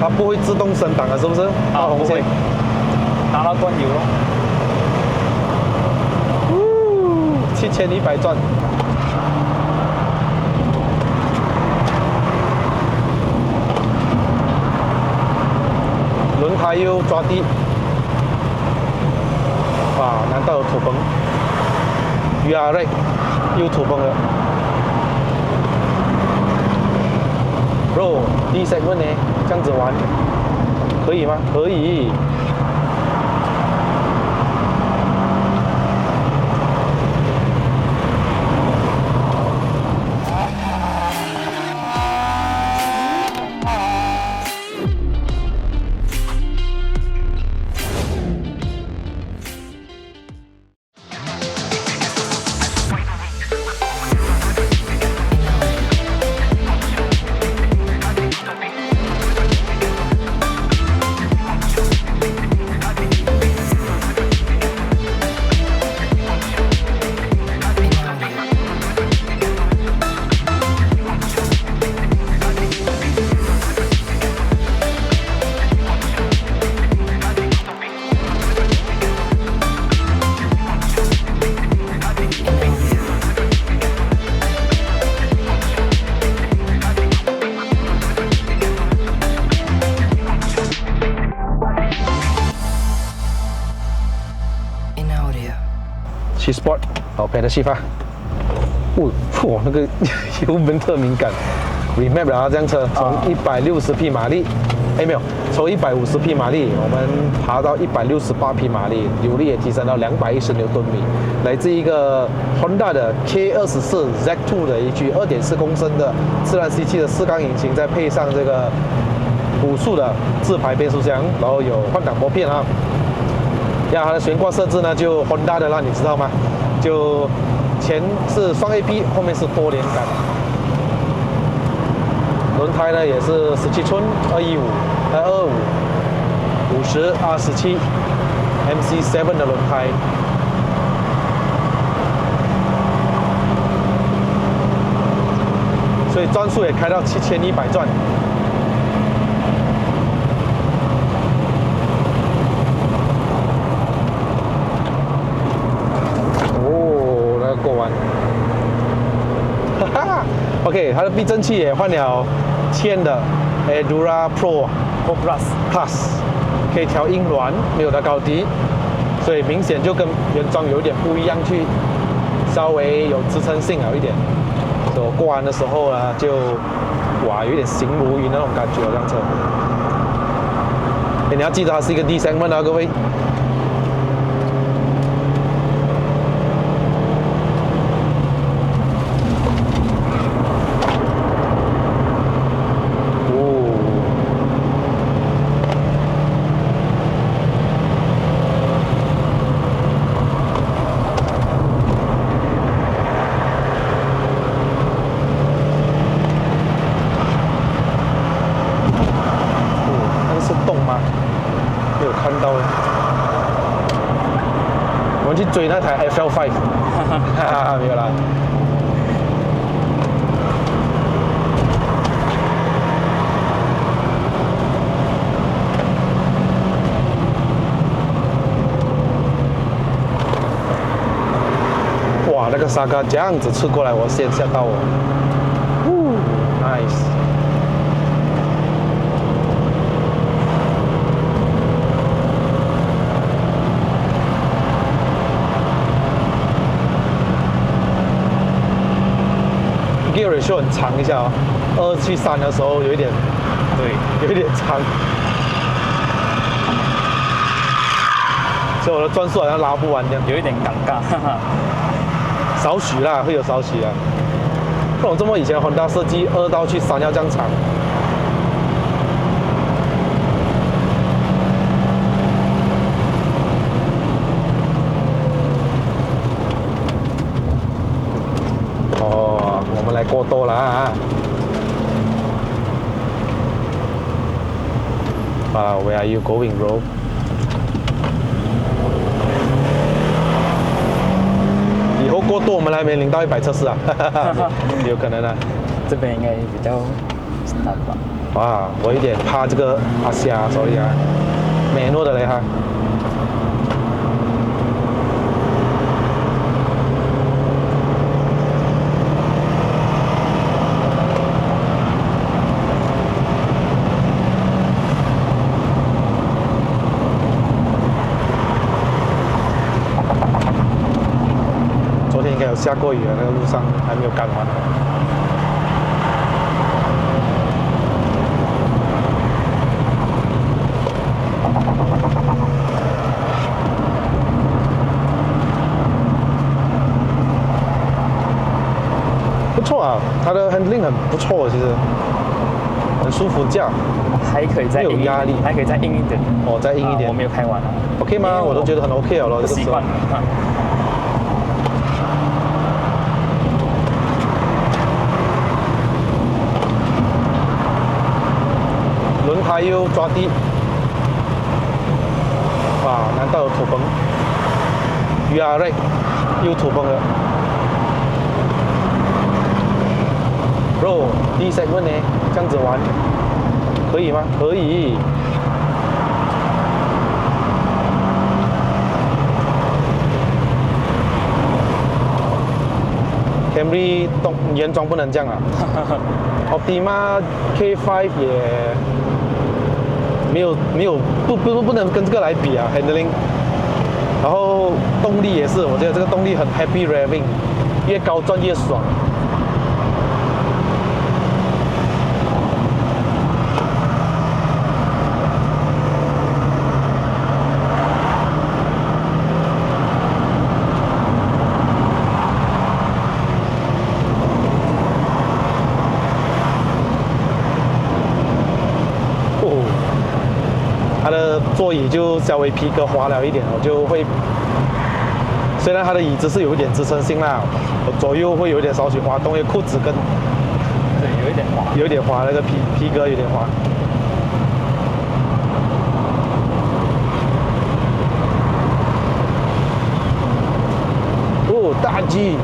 它不会自动升档的，是不是？啊，红线。拿到灌油咯。 7100转，轮胎又抓地，哇，难道有土崩？鱼啊嘞，又土崩了。Bro，第一segment呢，这样子玩可以吗？可以。 去 Sport， 好 Fantasy 发。哇，那个油门特敏感。Remap 了啊，这辆车从160匹马力，没有，从150匹马力，我们爬到168匹马力，扭力也提升到210牛顿米，来自一个 Honda 的 K24 Z2 的一具2.4公升的自然吸气的4缸引擎，再配上这个5速的自排变速箱，然后有换挡拨片啊。 它的悬挂设置呢，就 Honda 的啦，你知道吗？就前是双 AP， 后面是多连杆。轮胎呢也是17寸215、225、50、R17 MC7 的轮胎。所以转速也开到7100转。 过弯，哈哈 ，OK， 它的避震器也换了10的 Endura Pro Plus， 可以调音软，没有的高低，所以明显就跟原装有一点不一样，去稍微有支撑性好一点。所以我过弯的时候呢，就哇有点行如云那种感觉，这辆车。你要记得它是一个 D segment 啊，各位。 我们去追那台 FL5， 哈哈，没有啦。哇，那个沙嘎这样子刺过来，我先吓到我。Nice。 gear ratio 很长一下哦，2去3的时候有一点，对，有一点长，所以我的转速好像拉不完这样，有一点尴尬，哈哈。少许啦，会有少许啦。不懂这么以前 Honda 设计2道去3要这样长。 来过多了啊！Where are you going, bro？ 以后过多我们还没领到100测试啊，有可能啊。这边应该比较 start 吧。哇，我有点怕这个阿虾，所以啊，美诺的嘞哈。昨天应该有下过雨啊，那个路上还没有干完。不错啊，它的 handling 很不错，其实很舒服驾。还可以再硬一点没有压力还可以再硬一点。哦，再硬一点我没有开完啊。 ，OK 吗？我都觉得很 OK 了咯，这个时候不习惯。了。轮胎又抓地，哇，难道有土崩 ？You are right， 又土崩了。Bro， 第一segment呢，这样子玩可以吗？可以。Camry 原装不能这样啊，Optima K5 也不能跟这个来比啊 ，handling。然后动力也是，我觉得这个动力很 happy revving， 越高转越爽。它的座椅就稍微皮革滑了一点，我就会，虽然它的椅子是有一点支撑性啦，我左右会有一点少许滑动，因为裤子跟对，有一点滑。有一点滑，那个皮革有点滑。哦，大 G。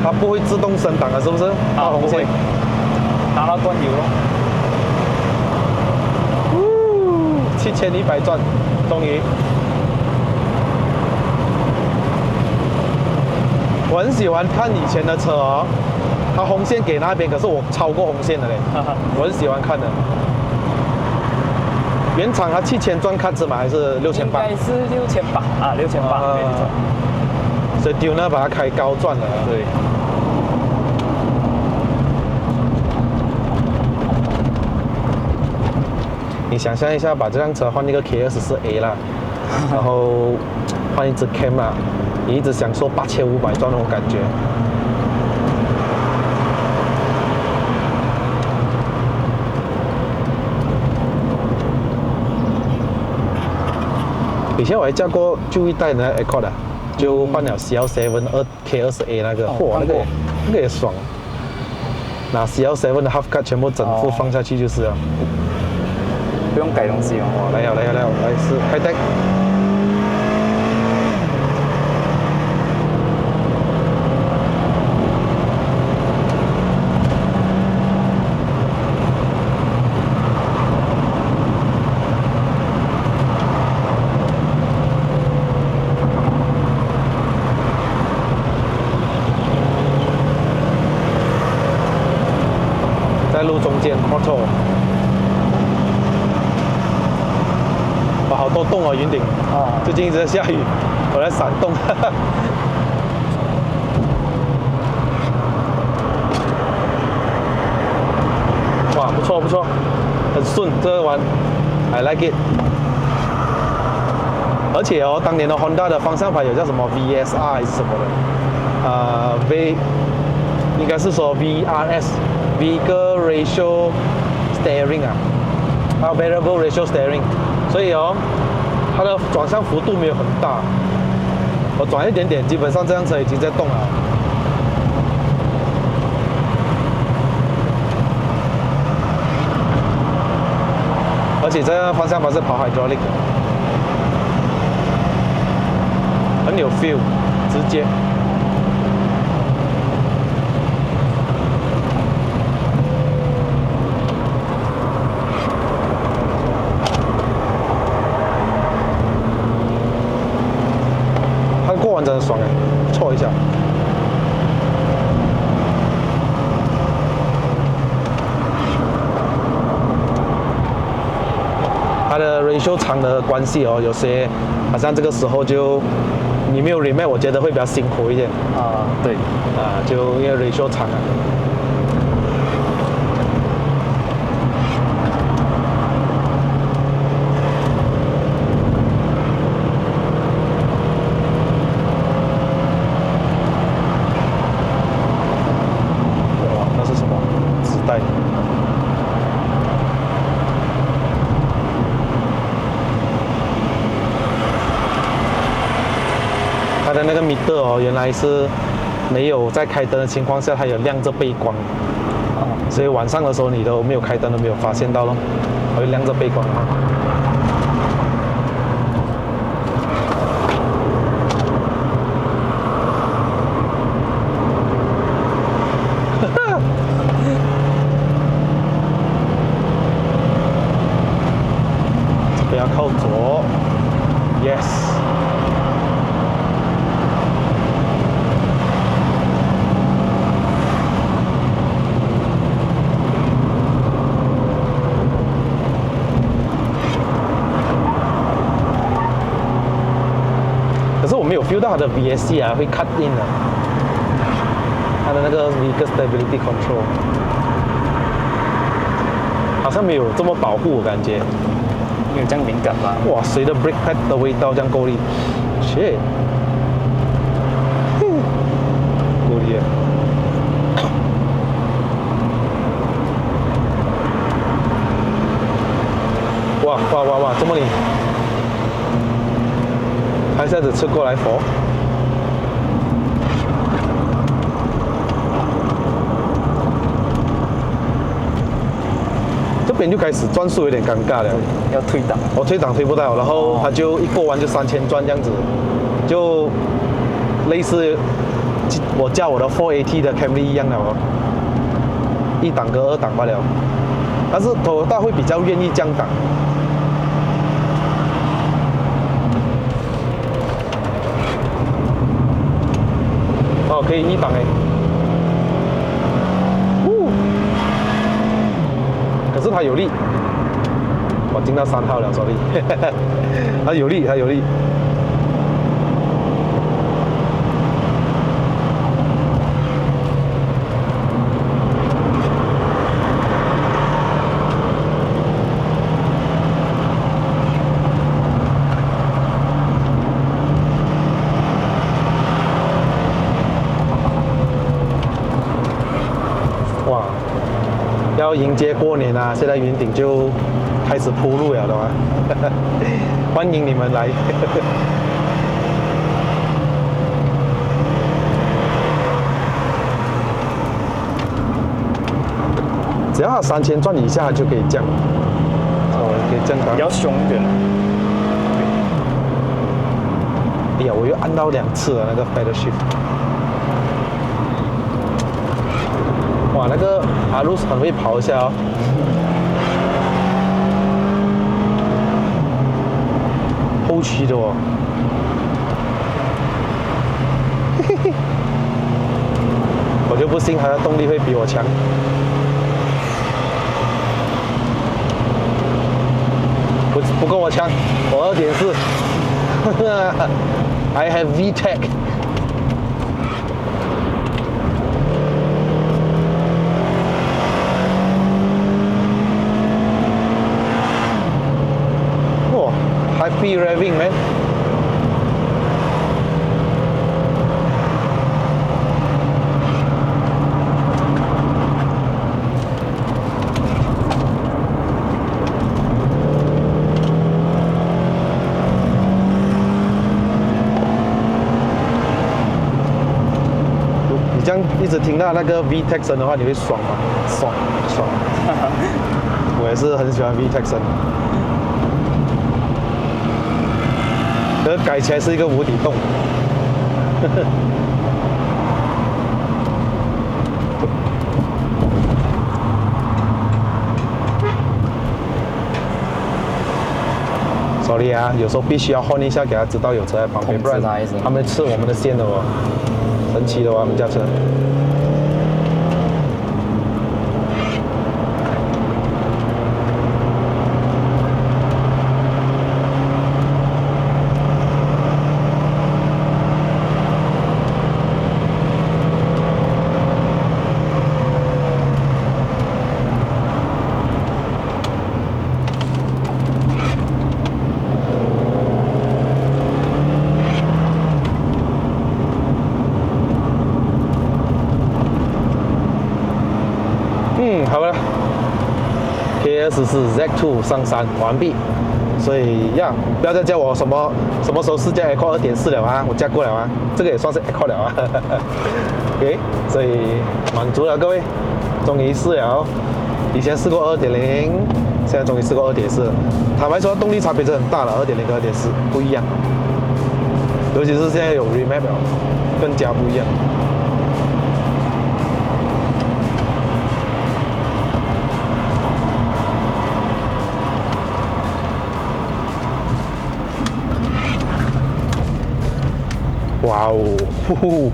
它不会自动升档的，是不是？啊，不会。拿到关油咯。7100转，终于。我很喜欢看以前的车哦，它红线给那边，可是我超过红线的嘞，我很喜欢看的。原厂它7000转看是吗？还是6800？应该是6800啊，6800没错。所以丢呢把它开高转了。对。你想象一下，把这辆车换一个 K24A 啦，然后换一支 Cam 啦，你一直享受8500转那种感觉。以前我还驾过旧一代的 Accord 啊，就换了 CL7 K20A 那个，哇，那个也爽。拿 CL7 的 Half Cut 全部整副放下去就是了。不用改东西哦。来试开灯。在路中间 ，Auto。哇，好多洞哦，云顶。啊。最近一直在下雨，我在闪动。哇，不错不错，很顺，这个弯 ，I like it。而且哦，当年的 Honda 的方向盘有叫什么 VSR 还是什么的，V 应该是说 VRS，Vehicle Ratio Steering Variable Ratio Steering， 所以哦，它的转向幅度没有很大，我转一点点，基本上这辆车已经在动了。而且这个方向盘是跑 hydraulic 的，很有 feel， 直接。它过弯真的爽哎，错一下。它的 ratio 长的关系哦，有些好像这个时候就你没有 remap， 我觉得会比较辛苦一点对，就因为 ratio 长啊。哇，那是什么？纸袋。它的那个 meter 哦，原来是没有在开灯的情况下，它有亮着背光，所以晚上的时候你都没有开灯都没有发现到咯，它会亮着背光啊。这边要靠左 ，yes。可是我没有 feel 到它的 VSC 会 cut in 的，它的那个 Vehicle Stability Control 好像没有这么保护，我感觉。没有这样敏感吧？哇，谁的 brake pad 的味道这样够力 ？shit， 够力啊！哇，这么厉害！他一下子吃过来佛。这边就开始转速有点尴尬了，要退档。我退档推不到，然后他就一过弯就3000转这样子，就类似我叫我的 4AT 的 Camry 一样了哦，一档跟2档罢了，但是 Toyota 会比较愿意降档。哦，可以1档哎，可是它有力，我进到3号了，sorry， 它有力，它有力。哇，要迎接过年啊！现在云顶就开始铺路了的嘛，欢迎你们来。只要它3000转以下就可以降，可以降档。比较凶一点。哎呀，我又按到2次了那个 pedal shift。哇，那个阿路很会跑一下哦。后驱的哦。我就不信它的动力会比我强。不跟我抢，我2.4。I have VTEC。哇 ，Happy revving man。一直听到那个 VTEC 声的话，你会爽吗？爽。爽。我也是很喜欢 VTEC 声。可是改起来是一个无底洞。Sorry 啊，有时候必须要换一下，给他知道有车在旁边，不然他们吃我们的线的哦。神奇的哦，我们家车。好了 ，KS4 Z2 上山完毕，所以呀，不要再叫我什么时候试驾 Accord 2.4了啊，我驾过了啊，这个也算是 Accord 了啊。OK， 所以满足了各位，终于试了，以前试过2.0，现在终于试过2.4。坦白说，动力差别是很大了，2.0跟2.4不一样，尤其是现在有 Remap 了，更加不一样。哇哦，呼呼，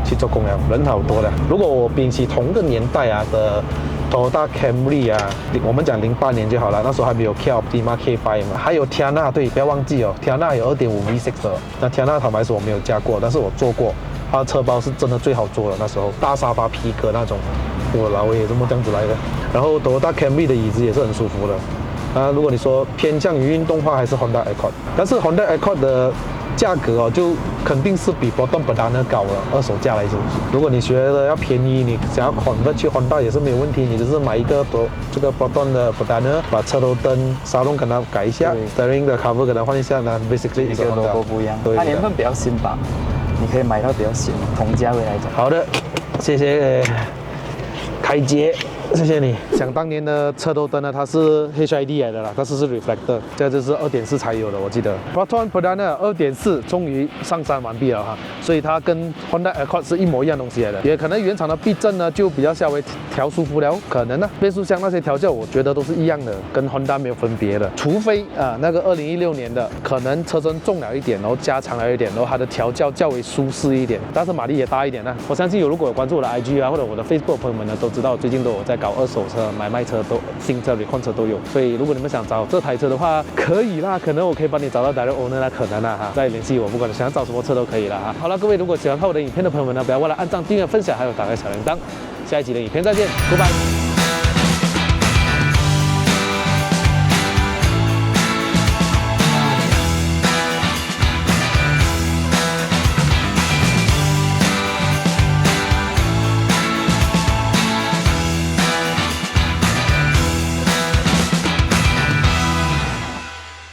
去做工了，人好多的。如果我比起同个年代啊的 Toyota Camry 啊，我们讲08年就好了，那时候还没有 Kia Optima K5 嘛，还有 Tiana， 对，不要忘记哦 ，Tiana 有2.5 V6 的。那 Tiana 坦白说我没有驾过，但是我坐过，它的车包是真的最好坐的，那时候大沙发皮革那种，我老也这么这样子来的。然后 Toyota Camry 的椅子也是很舒服的。啊，如果你说偏向于运动化，还是 Honda Accord， 但是 Honda Accord 的价格哦，就肯定是比 Proton Perdana 高了，二手价来说。如果你觉得要便宜，你想要 convert 去 Honda 也是没有问题，你就是买一个这个 Proton 的 Perdana， 把车头灯、沙龙给它改一下 ，steering 的 cover 给它换一下，那 basically 一个 logo 不一样，它年份比较新吧，你可以买到比较新，同价位来讲。好的，谢谢开杰。谢谢你。想当年的车头灯呢，它是 HID 来的啦，但是 reflector， 这就是2.4才有的，我记得。Proton Perdana 2.4终于上山完毕了哈，所以它跟 Honda Accord 是一模一样东西来的。也可能原厂的避震呢就比较稍微调舒服了，可能呢变速箱那些调教我觉得都是一样的，跟 Honda 没有分别的，除非那个2016年的可能车身重了一点，然后加长了一点，然后它的调教较为舒适一点，但是马力也大一点呢。我相信如果有关注我的 IG 啊或者我的 Facebook 朋友们呢都知道，最近都有在搞二手车、买卖车都新车、recon 车都有，所以如果你们想找这台车的话，可以啦，可能我可以帮你找到 direct owner 啦，可能啦哈，再联系我，不管你想要找什么车都可以啦哈。好了，各位如果喜欢看我的影片的朋友们呢，不要忘了按赞、订阅、分享，还有打开小铃铛。下一集的影片再见，拜拜。